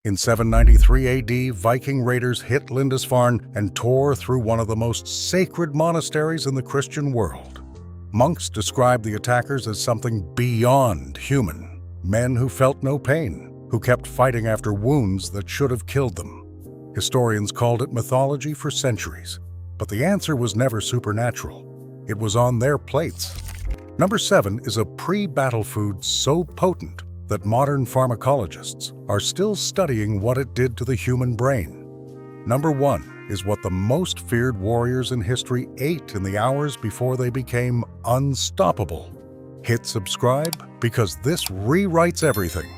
In 793 AD, Viking raiders hit Lindisfarne and tore through one of the most sacred monasteries in the Christian world. Monks described the attackers as something beyond human, men who felt no pain, who kept fighting after wounds that should have killed them. Historians called it mythology for centuries, but the answer was never supernatural. It was on their plates. Number 7 is a pre-battle food so potent that modern pharmacologists are still studying what it did to the human brain. Number 1 is what the most feared warriors in history ate in the hours before they became unstoppable. Hit subscribe because this rewrites everything.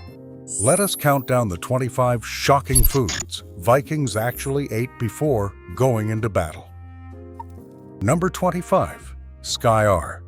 Let us count down the 25 shocking foods Vikings actually ate before going into battle. Number 25, Skyr.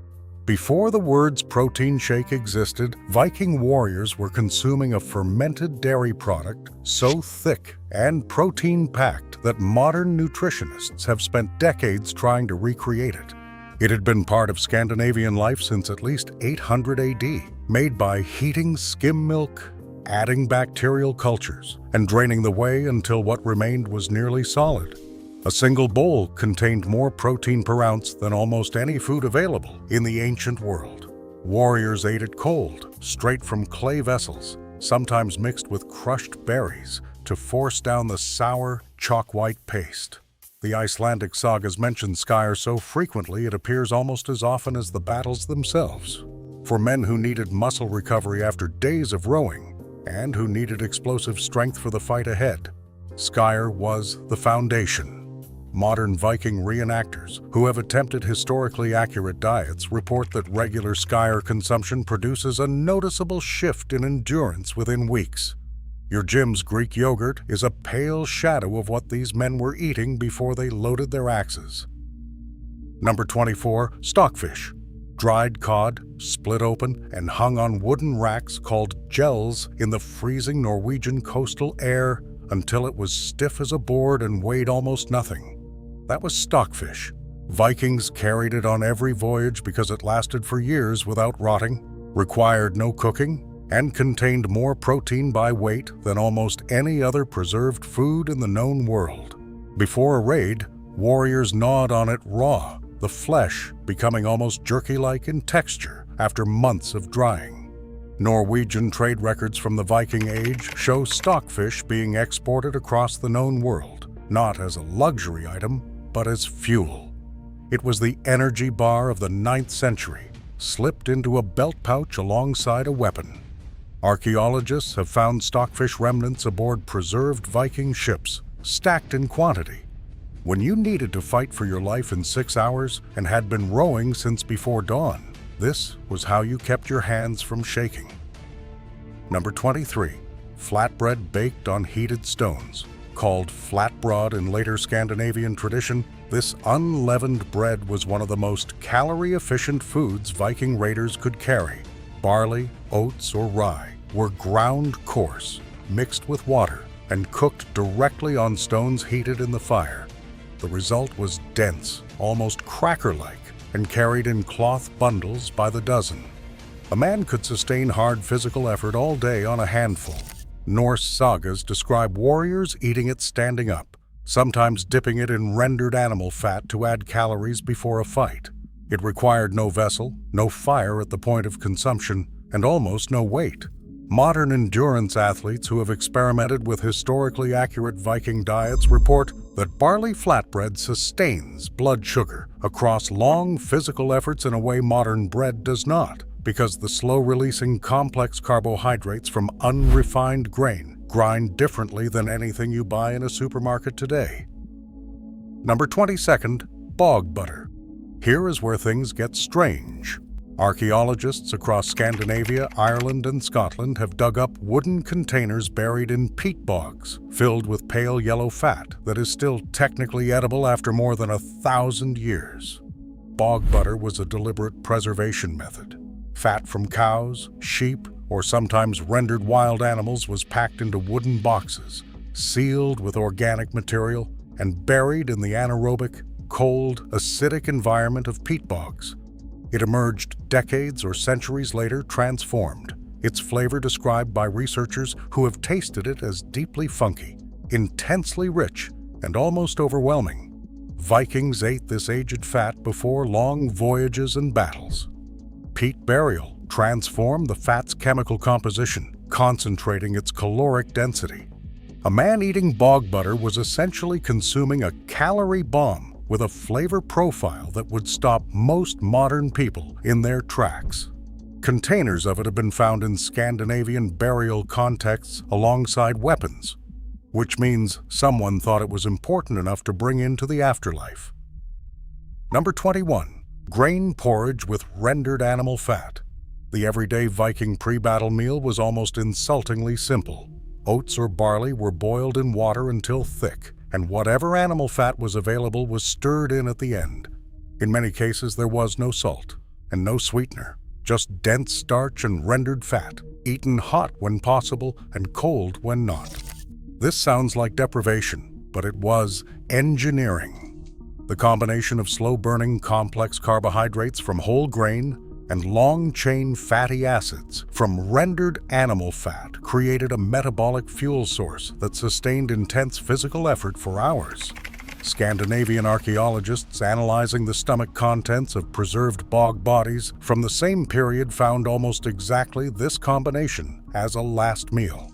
Before the words protein shake existed, Viking warriors were consuming a fermented dairy product so thick and protein-packed that modern nutritionists have spent decades trying to recreate it. It had been part of Scandinavian life since at least 800 AD, made by heating skim milk, adding bacterial cultures, and draining the whey until what remained was nearly solid. A single bowl contained more protein per ounce than almost any food available in the ancient world. Warriors ate it cold, straight from clay vessels, sometimes mixed with crushed berries to force down the sour, chalk-white paste. The Icelandic sagas mention Skyr so frequently it appears almost as often as the battles themselves. For men who needed muscle recovery after days of rowing, and who needed explosive strength for the fight ahead, Skyr was the foundation. Modern Viking reenactors who have attempted historically accurate diets report that regular Skyr consumption produces a noticeable shift in endurance within weeks. Your gym's Greek yogurt is a pale shadow of what these men were eating before they loaded their axes. Number 24, stockfish. Dried cod, split open and hung on wooden racks called gels in the freezing Norwegian coastal air until it was stiff as a board and weighed almost nothing. That was stockfish. Vikings carried it on every voyage because it lasted for years without rotting, required no cooking, and contained more protein by weight than almost any other preserved food in the known world. Before a raid, warriors gnawed on it raw, the flesh becoming almost jerky-like in texture after months of drying. Norwegian trade records from the Viking Age show stockfish being exported across the known world, not as a luxury item, but as fuel. It was the energy bar of the 9th century, slipped into a belt pouch alongside a weapon. Archaeologists have found stockfish remnants aboard preserved Viking ships, stacked in quantity. When you needed to fight for your life in 6 hours and had been rowing since before dawn, this was how you kept your hands from shaking. Number 23, flatbread baked on heated stones. Called flatbrod in later Scandinavian tradition, this unleavened bread was one of the most calorie-efficient foods Viking raiders could carry. Barley, oats, or rye were ground coarse, mixed with water, and cooked directly on stones heated in the fire. The result was dense, almost cracker-like, and carried in cloth bundles by the dozen. A man could sustain hard physical effort all day on a handful. Norse sagas describe warriors eating it standing up, sometimes dipping it in rendered animal fat to add calories before a fight. It required no vessel, no fire at the point of consumption, and almost no weight. Modern endurance athletes who have experimented with historically accurate Viking diets report that barley flatbread sustains blood sugar across long physical efforts in a way modern bread does not, because the slow-releasing complex carbohydrates from unrefined grain grind differently than anything you buy in a supermarket today. Number 22, bog butter. Here is where things get strange. Archaeologists across Scandinavia, Ireland, and Scotland have dug up wooden containers buried in peat bogs, filled with pale yellow fat that is still technically edible after more than 1,000 years. Bog butter was a deliberate preservation method. Fat from cows, sheep, or sometimes rendered wild animals was packed into wooden boxes, sealed with organic material, and buried in the anaerobic, cold, acidic environment of peat bogs. It emerged decades or centuries later transformed, its flavor described by researchers who have tasted it as deeply funky, intensely rich, and almost overwhelming. Vikings ate this aged fat before long voyages and battles. Peat burial transformed the fat's chemical composition, concentrating its caloric density. A man eating bog butter was essentially consuming a calorie bomb with a flavor profile that would stop most modern people in their tracks. Containers of it have been found in Scandinavian burial contexts alongside weapons, which means someone thought it was important enough to bring into the afterlife. Number 21. Grain porridge with rendered animal fat. The everyday Viking pre-battle meal was almost insultingly simple. Oats or barley were boiled in water until thick, and whatever animal fat was available was stirred in at the end. In many cases, there was no salt and no sweetener, just dense starch and rendered fat, eaten hot when possible and cold when not. This sounds like deprivation, but it was engineering. The combination of slow-burning complex carbohydrates from whole grain and long-chain fatty acids from rendered animal fat created a metabolic fuel source that sustained intense physical effort for hours. Scandinavian archaeologists analyzing the stomach contents of preserved bog bodies from the same period found almost exactly this combination as a last meal.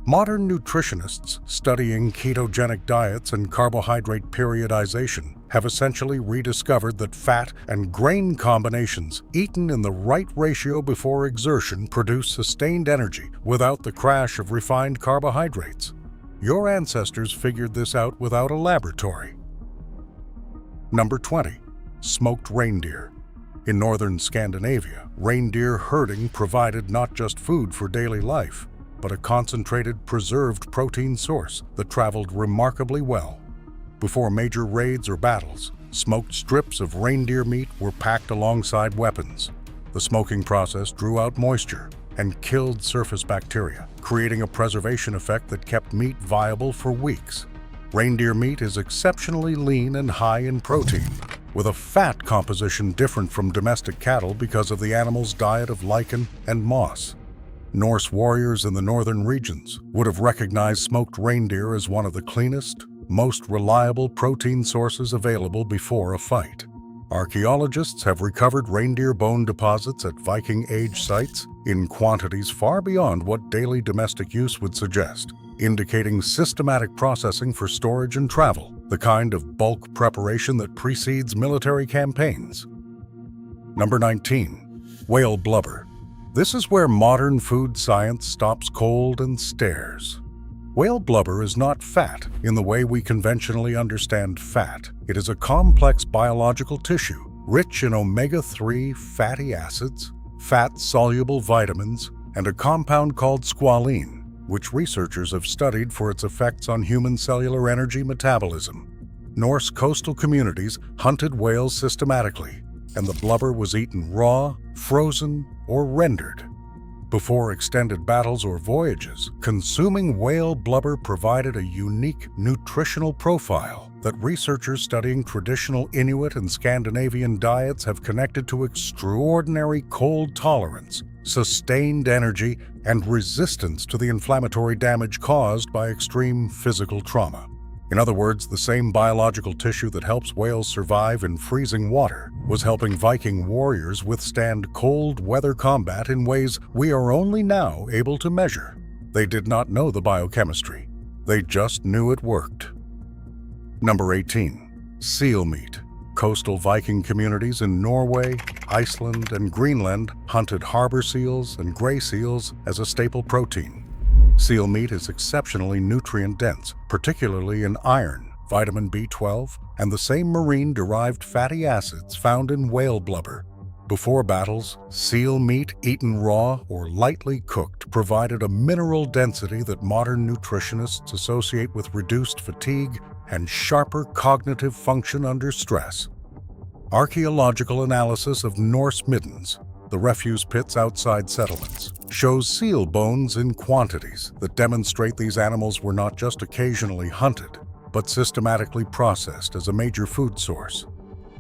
Modern nutritionists studying ketogenic diets and carbohydrate periodization have essentially rediscovered that fat and grain combinations eaten in the right ratio before exertion produce sustained energy without the crash of refined carbohydrates. Your ancestors figured this out without a laboratory. Number 20. Smoked reindeer. In northern Scandinavia, reindeer herding provided not just food for daily life, but a concentrated, preserved protein source that traveled remarkably well. Before major raids or battles, smoked strips of reindeer meat were packed alongside weapons. The smoking process drew out moisture and killed surface bacteria, creating a preservation effect that kept meat viable for weeks. Reindeer meat is exceptionally lean and high in protein, with a fat composition different from domestic cattle because of the animal's diet of lichen and moss. Norse warriors in the northern regions would have recognized smoked reindeer as one of the cleanest, most reliable protein sources available before a fight. Archaeologists have recovered reindeer bone deposits at Viking Age sites in quantities far beyond what daily domestic use would suggest, indicating systematic processing for storage and travel, the kind of bulk preparation that precedes military campaigns. Number 19. Whale blubber. This is where modern food science stops cold and stares. Whale blubber is not fat in the way we conventionally understand fat. It is a complex biological tissue, rich in omega-3 fatty acids, fat-soluble vitamins, and a compound called squalene, which researchers have studied for its effects on human cellular energy metabolism. Norse coastal communities hunted whales systematically, and the blubber was eaten raw, frozen, or rendered. Before extended battles or voyages, consuming whale blubber provided a unique nutritional profile that researchers studying traditional Inuit and Scandinavian diets have connected to extraordinary cold tolerance, sustained energy, and resistance to the inflammatory damage caused by extreme physical trauma. In other words, the same biological tissue that helps whales survive in freezing water was helping Viking warriors withstand cold weather combat in ways we are only now able to measure. They did not know the biochemistry. They just knew it worked. Number 18. Seal meat. Coastal Viking communities in Norway, Iceland, and Greenland hunted harbor seals and gray seals as a staple protein. Seal meat is exceptionally nutrient-dense, particularly in iron, vitamin B12, and the same marine-derived fatty acids found in whale blubber. Before battles, seal meat eaten raw or lightly cooked provided a mineral density that modern nutritionists associate with reduced fatigue and sharper cognitive function under stress. Archaeological analysis of Norse middens, the refuse pits outside settlements, shows seal bones in quantities that demonstrate these animals were not just occasionally hunted, but systematically processed as a major food source.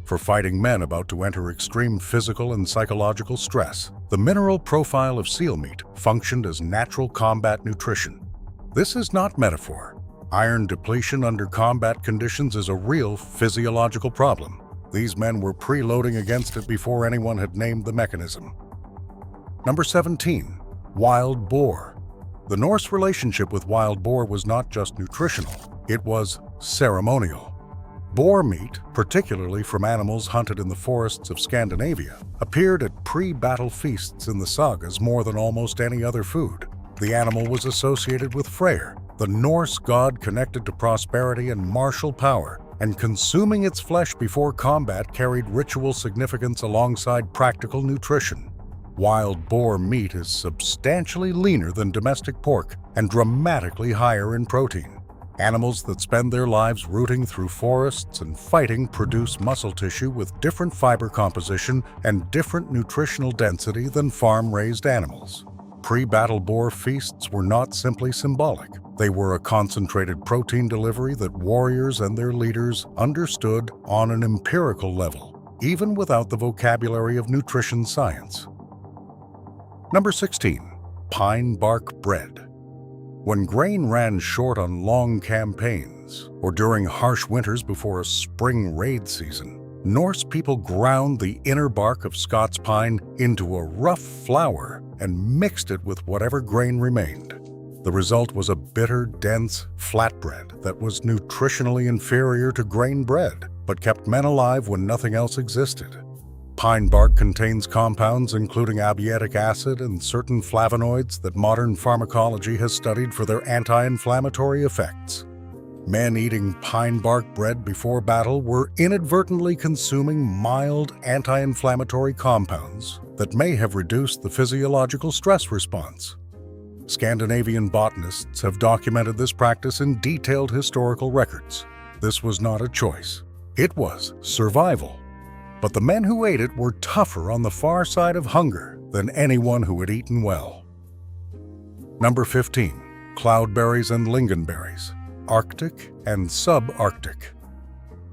For fighting men about to enter extreme physical and psychological stress, The mineral profile of seal meat functioned as natural combat nutrition. This is not metaphor. Iron depletion under combat conditions is a real physiological problem. These men were preloading against it before anyone had named the mechanism. Number 17. Wild boar. The Norse relationship with wild boar was not just nutritional, it was ceremonial. Boar meat, particularly from animals hunted in the forests of Scandinavia, appeared at pre-battle feasts in the sagas more than almost any other food. The animal was associated with Freyr, the Norse god connected to prosperity and martial power, and consuming its flesh before combat carried ritual significance alongside practical nutrition. Wild boar meat is substantially leaner than domestic pork and dramatically higher in protein. Animals that spend their lives rooting through forests and fighting produce muscle tissue with different fiber composition and different nutritional density than farm-raised animals. Pre-battle boar feasts were not simply symbolic. They were a concentrated protein delivery that warriors and their leaders understood on an empirical level, even without the vocabulary of nutrition science. Number 16. Pine bark bread. When grain ran short on long campaigns, or during harsh winters before a spring raid season, Norse people ground the inner bark of Scots pine into a rough flour and mixed it with whatever grain remained. The result was a bitter, dense flatbread that was nutritionally inferior to grain bread, but kept men alive when nothing else existed. Pine bark contains compounds including abiotic acid and certain flavonoids that modern pharmacology has studied for their anti-inflammatory effects. Men eating pine bark bread before battle were inadvertently consuming mild anti-inflammatory compounds that may have reduced the physiological stress response. Scandinavian botanists have documented this practice in detailed historical records. This was not a choice. It was survival. But the men who ate it were tougher on the far side of hunger than anyone who had eaten well. Number 15. Cloudberries and lingonberries, Arctic and subarctic.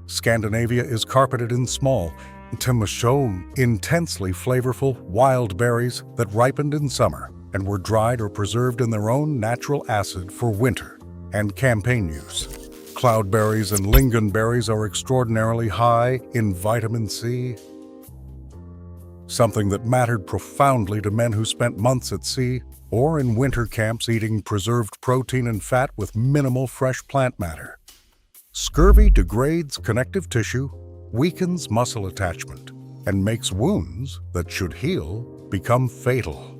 Scandinavia is carpeted in small, intensely flavorful wild berries that ripened in summer and were dried or preserved in their own natural acid for winter and campaign use. Cloudberries and lingonberries are extraordinarily high in vitamin C, something that mattered profoundly to men who spent months at sea or in winter camps eating preserved protein and fat with minimal fresh plant matter. Scurvy degrades connective tissue, weakens muscle attachment, and makes wounds that should heal become fatal.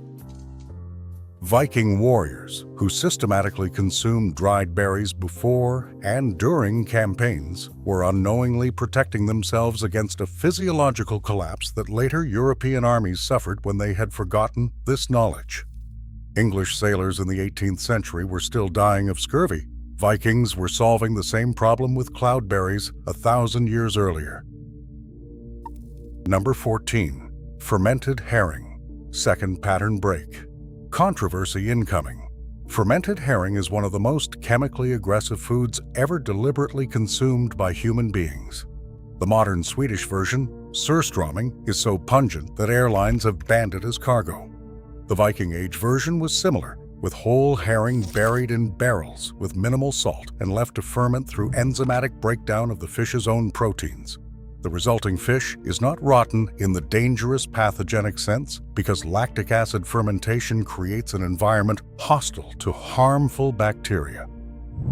Viking warriors, who systematically consumed dried berries before and during campaigns, were unknowingly protecting themselves against a physiological collapse that later European armies suffered when they had forgotten this knowledge. English sailors in the 18th century were still dying of scurvy. Vikings were solving the same problem with cloudberries 1,000 years earlier. Number 14. Fermented herring, second pattern break. Controversy incoming. Fermented herring is one of the most chemically aggressive foods ever deliberately consumed by human beings. The modern Swedish version, surströmming, is so pungent that airlines have banned it as cargo. The Viking Age version was similar, with whole herring buried in barrels with minimal salt and left to ferment through enzymatic breakdown of the fish's own proteins. The resulting fish is not rotten in the dangerous pathogenic sense because lactic acid fermentation creates an environment hostile to harmful bacteria.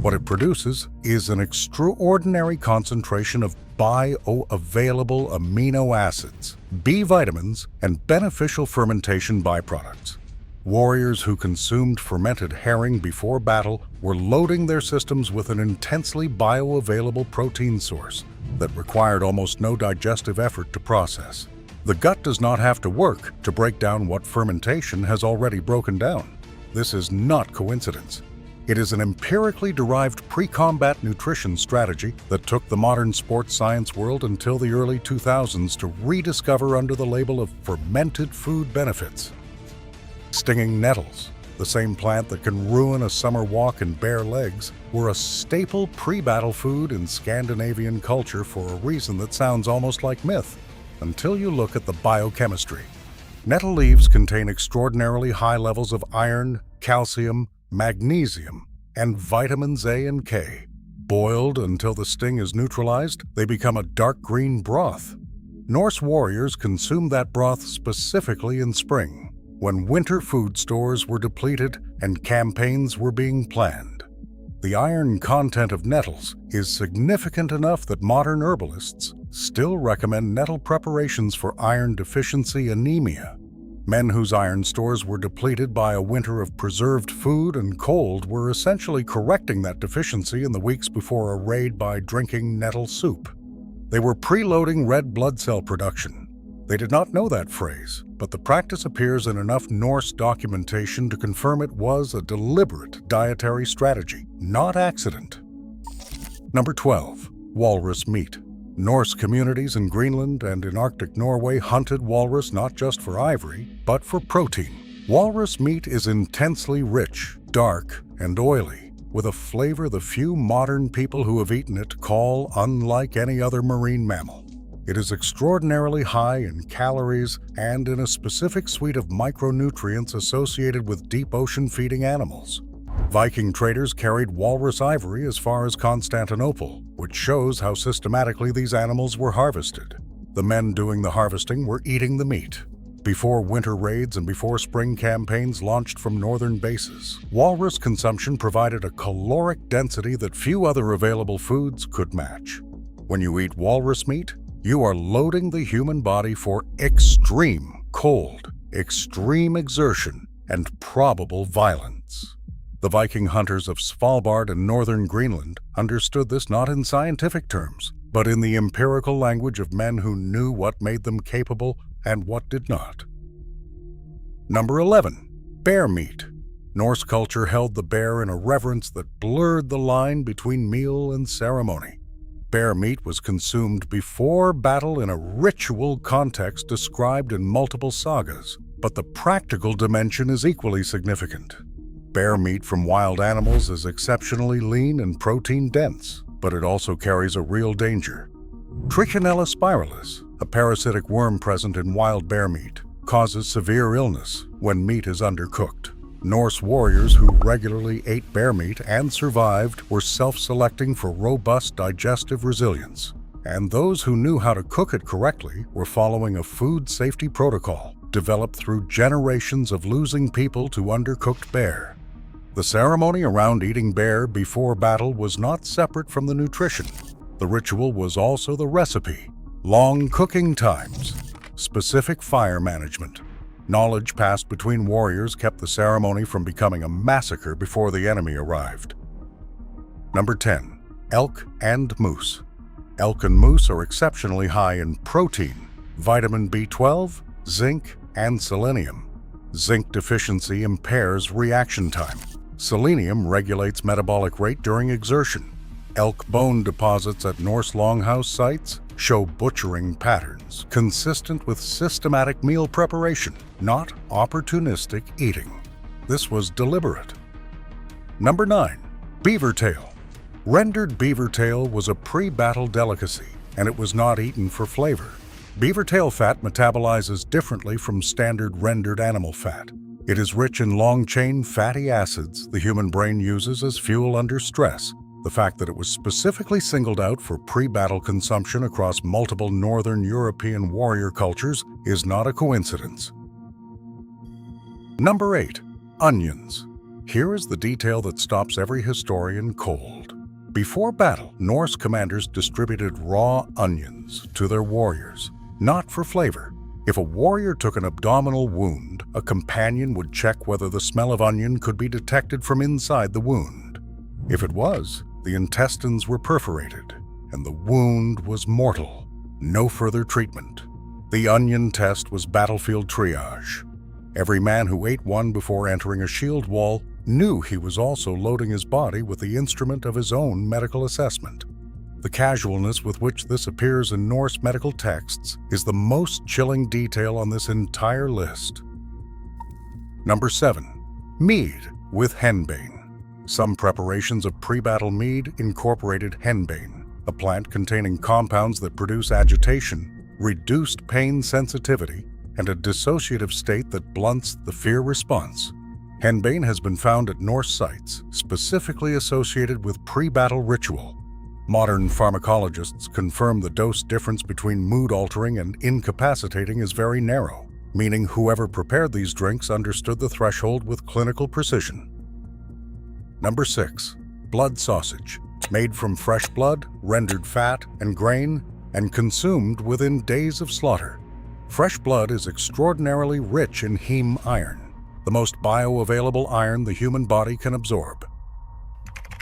What it produces is an extraordinary concentration of bioavailable amino acids, B vitamins, and beneficial fermentation byproducts. Warriors who consumed fermented herring before battle were loading their systems with an intensely bioavailable protein source that required almost no digestive effort to process. The gut does not have to work to break down what fermentation has already broken down. This is not coincidence. It is an empirically derived pre-combat nutrition strategy that took the modern sports science world until the early 2000s to rediscover under the label of fermented food benefits. Stinging nettles, the same plant that can ruin a summer walk in bare legs, were a staple pre-battle food in Scandinavian culture for a reason that sounds almost like myth, until you look at the biochemistry. Nettle leaves contain extraordinarily high levels of iron, calcium, magnesium, and vitamins A and K. Boiled until the sting is neutralized, they become a dark green broth. Norse warriors consumed that broth specifically in spring, when winter food stores were depleted and campaigns were being planned. The iron content of nettles is significant enough that modern herbalists still recommend nettle preparations for iron deficiency anemia. Men whose iron stores were depleted by a winter of preserved food and cold were essentially correcting that deficiency in the weeks before a raid by drinking nettle soup. They were preloading red blood cell production. They did not know that phrase, but the practice appears in enough Norse documentation to confirm it was a deliberate dietary strategy, not accident. Number 12. Walrus meat. Norse communities in Greenland and in Arctic Norway hunted walrus not just for ivory, but for protein. Walrus meat is intensely rich, dark, and oily, with a flavor the few modern people who have eaten it call unlike any other marine mammal. It is extraordinarily high in calories and in a specific suite of micronutrients associated with deep ocean feeding animals. Viking traders carried walrus ivory as far as Constantinople, which shows how systematically these animals were harvested. The men doing the harvesting were eating the meat. Before winter raids and before spring campaigns launched from northern bases, walrus consumption provided a caloric density that few other available foods could match. When you eat walrus meat, you are loading the human body for extreme cold, extreme exertion, and probable violence. The Viking hunters of Svalbard and northern Greenland understood this not in scientific terms, but in the empirical language of men who knew what made them capable and what did not. Number 11. Bear meat. Norse culture held the bear in a reverence that blurred the line between meal and ceremony. Bear meat was consumed before battle in a ritual context described in multiple sagas, but the practical dimension is equally significant. Bear meat from wild animals is exceptionally lean and protein-dense, but it also carries a real danger. Trichinella spiralis, a parasitic worm present in wild bear meat, causes severe illness when meat is undercooked. Norse warriors who regularly ate bear meat and survived were self-selecting for robust digestive resilience, and those who knew how to cook it correctly were following a food safety protocol developed through generations of losing people to undercooked bear. The ceremony around eating bear before battle was not separate from the nutrition. The ritual was also the recipe, long cooking times, specific fire management. Knowledge passed between warriors kept the ceremony from becoming a massacre before the enemy arrived. Number 10. Elk and moose. Elk and moose are exceptionally high in protein, vitamin B12, zinc, and selenium. Zinc deficiency impairs reaction time. Selenium regulates metabolic rate during exertion. Elk bone deposits at Norse longhouse sites show butchering patterns consistent with systematic meal preparation, not opportunistic eating. This was deliberate. Number 9. Beaver tail. Rendered beaver tail was a pre-battle delicacy, and it was not eaten for flavor. Beaver tail fat metabolizes differently from standard rendered animal fat. It is rich in long-chain fatty acids the human brain uses as fuel under stress. The fact that it was specifically singled out for pre-battle consumption across multiple northern European warrior cultures is not a coincidence. Number 8. Onions. Here is the detail that stops every historian cold. Before battle, Norse commanders distributed raw onions to their warriors, not for flavor. If a warrior took an abdominal wound, a companion would check whether the smell of onion could be detected from inside the wound. If it was, the intestines were perforated, and the wound was mortal. No further treatment. The onion test was battlefield triage. Every man who ate one before entering a shield wall knew he was also loading his body with the instrument of his own medical assessment. The casualness with which this appears in Norse medical texts is the most chilling detail on this entire list. Number 7. Mead with henbane. Some preparations of pre-battle mead incorporated henbane, a plant containing compounds that produce agitation, reduced pain sensitivity, and a dissociative state that blunts the fear response. Henbane has been found at Norse sites, specifically associated with pre-battle ritual. Modern pharmacologists confirm the dose difference between mood-altering and incapacitating is very narrow, meaning whoever prepared these drinks understood the threshold with clinical precision. Number 6. Blood sausage, made from fresh blood, rendered fat and grain, and consumed within days of slaughter. Fresh blood is extraordinarily rich in heme iron, the most bioavailable iron the human body can absorb.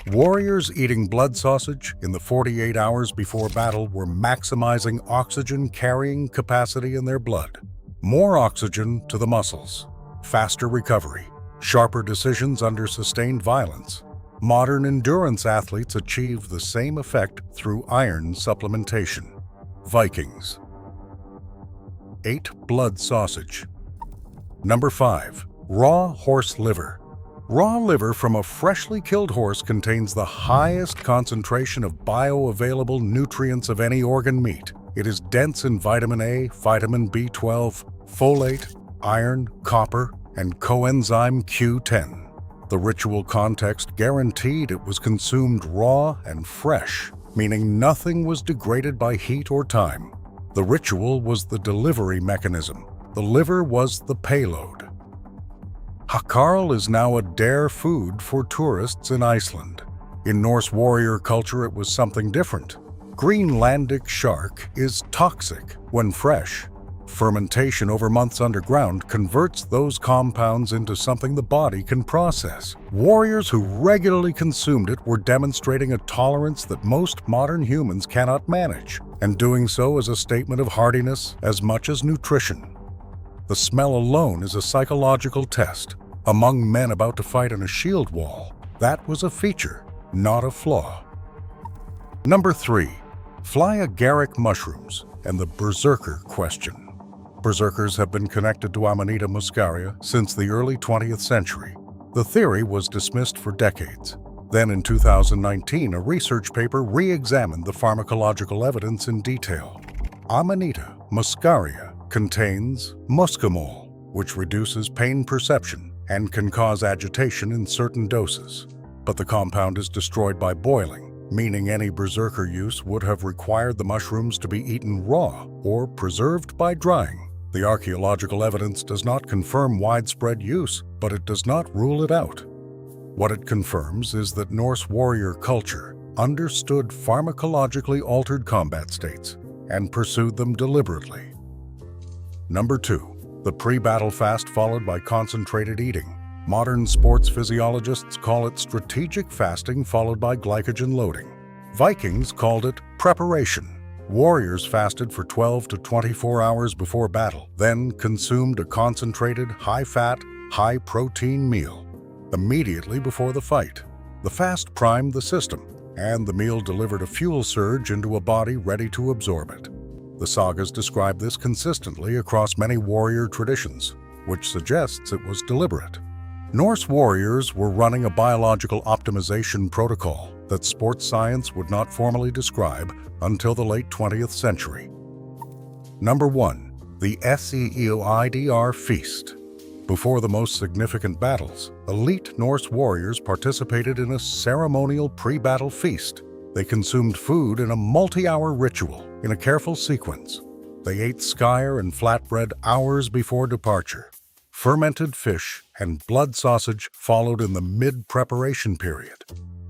Warriors eating blood sausage in the 48 hours before battle were maximizing oxygen carrying capacity in their blood. More oxygen to the muscles, faster recovery, sharper decisions under sustained violence. Modern endurance athletes achieve the same effect through iron supplementation. Vikings. 8. Blood sausage. Number 5. Raw horse liver. Raw liver from a freshly killed horse contains the highest concentration of bioavailable nutrients of any organ meat. It is dense in vitamin A, vitamin B12, folate, iron, copper, and coenzyme Q10. The ritual context guaranteed it was consumed raw and fresh, meaning nothing was degraded by heat or time. The ritual was the delivery mechanism. The liver was the payload. Hakarl is now a dare food for tourists in Iceland. In Norse warrior culture, it was something different. Greenlandic shark is toxic when fresh. Fermentation over months underground converts those compounds into something the body can process. Warriors who regularly consumed it were demonstrating a tolerance that most modern humans cannot manage, and doing so is a statement of hardiness as much as nutrition. The smell alone is a psychological test. Among men about to fight in a shield wall, that was a feature, not a flaw. Number 3. Fly-agaric mushrooms and the berserker question. Berserkers have been connected to Amanita muscaria since the early 20th century. The theory was dismissed for decades. Then in 2019, a research paper re-examined the pharmacological evidence in detail. Amanita muscaria contains muscimol, which reduces pain perception and can cause agitation in certain doses. But the compound is destroyed by boiling, meaning any berserker use would have required the mushrooms to be eaten raw or preserved by drying. The archaeological evidence does not confirm widespread use, but it does not rule it out. What it confirms is that Norse warrior culture understood pharmacologically altered combat states and pursued them deliberately. Number 2. The pre-battle fast followed by concentrated eating. Modern sports physiologists call it strategic fasting followed by glycogen loading. Vikings called it preparation. Warriors fasted for 12 to 24 hours before battle, then consumed a concentrated, high-fat, high-protein meal immediately before the fight. The fast primed the system, and the meal delivered a fuel surge into a body ready to absorb it. The sagas describe this consistently across many warrior traditions, which suggests it was deliberate. Norse warriors were running a biological optimization protocol that sports science would not formally describe until the late 20th century. Number 1. The Seidr Feast. Before the most significant battles, elite Norse warriors participated in a ceremonial pre-battle feast. They consumed food in a multi-hour ritual in a careful sequence. They ate skyr and flatbread hours before departure. Fermented fish and blood sausage followed in the mid-preparation period.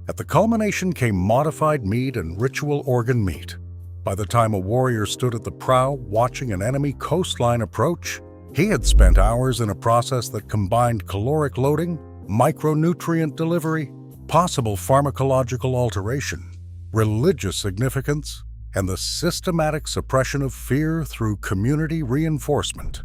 At the culmination came modified meat and ritual organ meat. By the time a warrior stood at the prow watching an enemy coastline approach, he had spent hours in a process that combined caloric loading, micronutrient delivery, possible pharmacological alteration, religious significance, and the systematic suppression of fear through community reinforcement.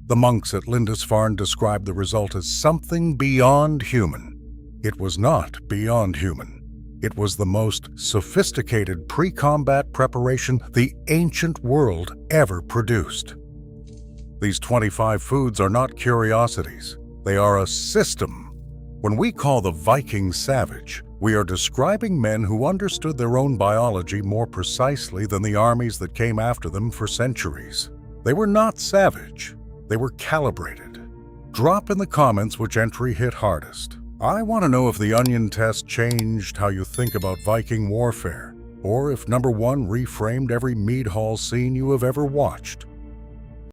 The monks at Lindisfarne described the result as something beyond human. It was not beyond human. It was the most sophisticated pre-combat preparation the ancient world ever produced. These 25 foods are not curiosities. They are a system. When we call the Vikings savage, we are describing men who understood their own biology more precisely than the armies that came after them for centuries. They were not savage. They were calibrated. Drop in the comments which entry hit hardest. I want to know if the onion test changed how you think about Viking warfare, or if number 1 reframed every mead hall scene you have ever watched.